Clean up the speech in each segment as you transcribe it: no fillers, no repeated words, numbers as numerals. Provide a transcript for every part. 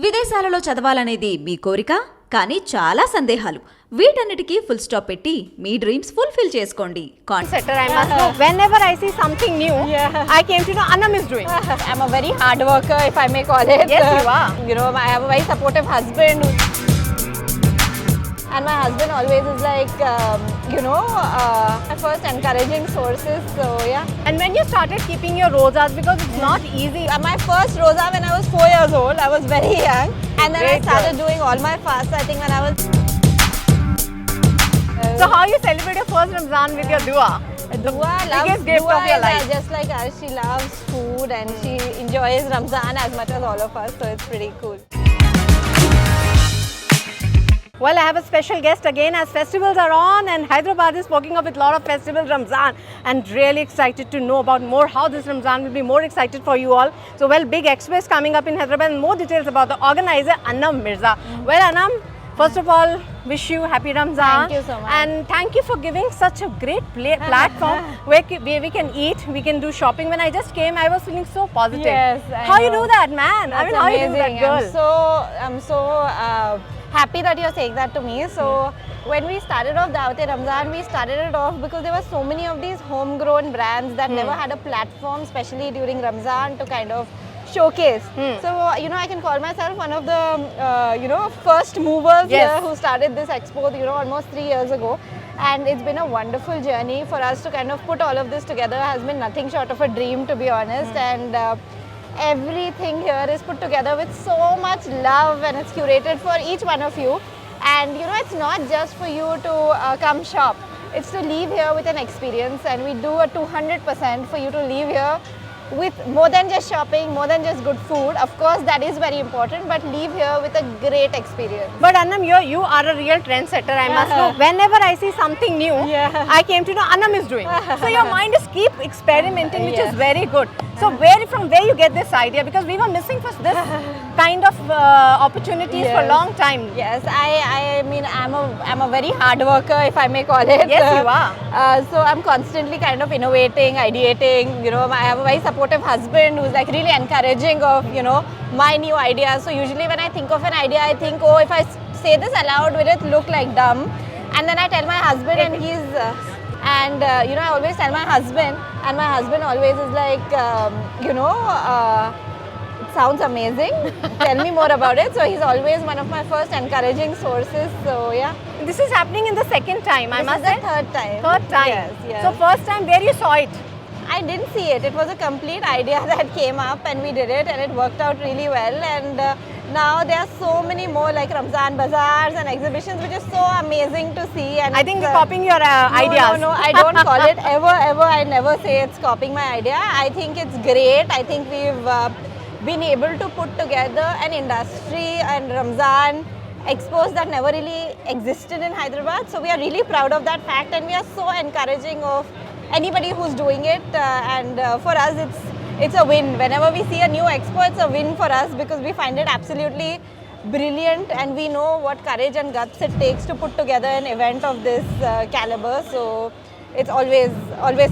విదేశాలలో చదవాలనేది మీ కోరిక, కానీ చాలా సందేహాలు. వీటన్నిటికీ ఫుల్ స్టాప్ పెట్టి మీ డ్రీమ్స్ ఫుల్ఫిల్ చేసుకోండి. Setter, I must know. Whenever I see something new, I came to know Annam is doing. I'm a very hard worker, if I may call it. Yes, you are. You know, I have a very supportive husband. And my husband always is like, my first encouraging sources. So, yeah. And when you started keeping your rosas, because it's not easy. My first rosa when I was 4 years old, I was very young. And then Great I started girl. doing all my fasts, I think when I was... So how you celebrate your first Ramzan with your dua? Dua Biggest gift Dua of your is, life. just like us, she loves food and she enjoys Ramzan as much as all of us. So it's pretty cool. Well, I have a special guest again as festivals are on and Hyderabad is poking up with a lot of festivals, Ramzan, and really excited to know about more how this Ramzan will be more excited for you all. So, well, big expo is coming up in Hyderabad and more details about the organizer, Annam Mirza. Well, Annam, first of all, wish you happy Ramzan. Thank you so much. And thank you for giving such a great platform where we can eat, we can do shopping. When I just came, I was feeling so positive. Yes, I how you know. do that, man? That's I mean, how you do that, amazing. girl? I'm so happy that you're saying that to me. So when we started off Dawat-e Ramzan, we started it off because there were so many of these homegrown brands that never had a platform, especially during Ramzan, to kind of showcase. So, I can call myself one of the, first movers here who started this expo, almost 3 years ago. And it's been a wonderful journey for us to kind of put all of this together. Has been nothing short of a dream, to be honest. And everything here is put together with so much love and it's curated for each one of you. And it's not just for you to come shop. It's to leave here with an experience, and we do a 200% for you to leave here with more than just shopping, more than just good food. Of course, that is very important, but leave here with a great experience. But Annam, you are a real trendsetter, I must know. Whenever I see something new, I came to know Annam is doing. So your mind is keep experimenting, which is very good. So from where you get this idea? Because we were missing for this kind of opportunities for a long time. Yes, I mean, I'm a very hard worker, if I may call it. Yes, you are. So I'm constantly kind of innovating, ideating. I have a very supportive husband who's like really encouraging of, my new ideas. So usually when I think of an idea, I think, oh, if I say this aloud, will it look like dumb? And then I tell my husband and he's... I always tell my husband, and my husband always is like, it sounds amazing. Tell me more about it. So he's always one of my first encouraging sources. So yeah. This is happening in the second time, I must say. This is the third time. Third time. Yes. So first time, where you saw it? I didn't see it. It was a complete idea that came up and we did it and it worked out really well. And now there are so many more like Ramzan bazaars and exhibitions, which is so amazing to see. And I think you're copying your ideas. No, I don't call it ever. I never say it's copying my idea. I think it's great. I think we've been able to put together an industry and Ramzan expos that never really existed in Hyderabad. So we are really proud of that fact and we are so encouraging of anybody who's doing it. For us, it's a win. Whenever we see a new expo, it's a win for us because we find it absolutely brilliant and we know what courage and guts it takes to put together an event of this caliber. So it's always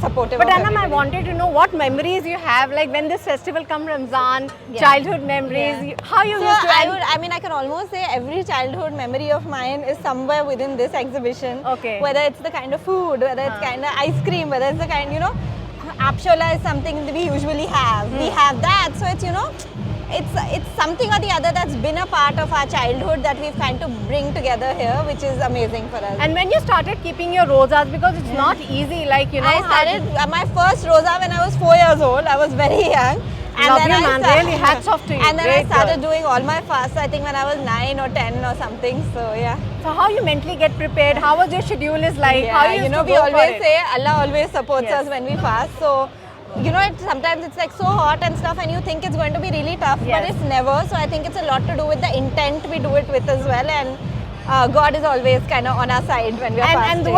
supportive. But of Annam, I everybody. wanted to know what memories you have, like when this festival comes, Ramzan, childhood memories, how you used to... I can almost say every childhood memory of mine is somewhere within this exhibition. Okay. Whether it's the kind of food, whether it's kind of ice cream, whether it's the kind, Apshola is something that we usually have. We have that. So it's, it's something or the other that's been a part of our childhood that we've kind of bring together here, which is amazing for us. And when you started keeping your rosas, because it's not easy, like, I started my first rosa when I was 4 years old. I was very young. And Love then you, man. Really, hats off to you. And then I Great started girl. doing all my fasts, I think when I was 9 or 10 or something. So yeah. So how you mentally get prepared? How was your schedule is like? How you used to we go always for it? say Allah always supports Yes. us when we fast. So sometimes it's like so hot and stuff and you think it's going to be really tough, but Yes. it's never. So I think it's a lot to do with the intent we do it with as well, and God is always kind of on our side when we are fasting. And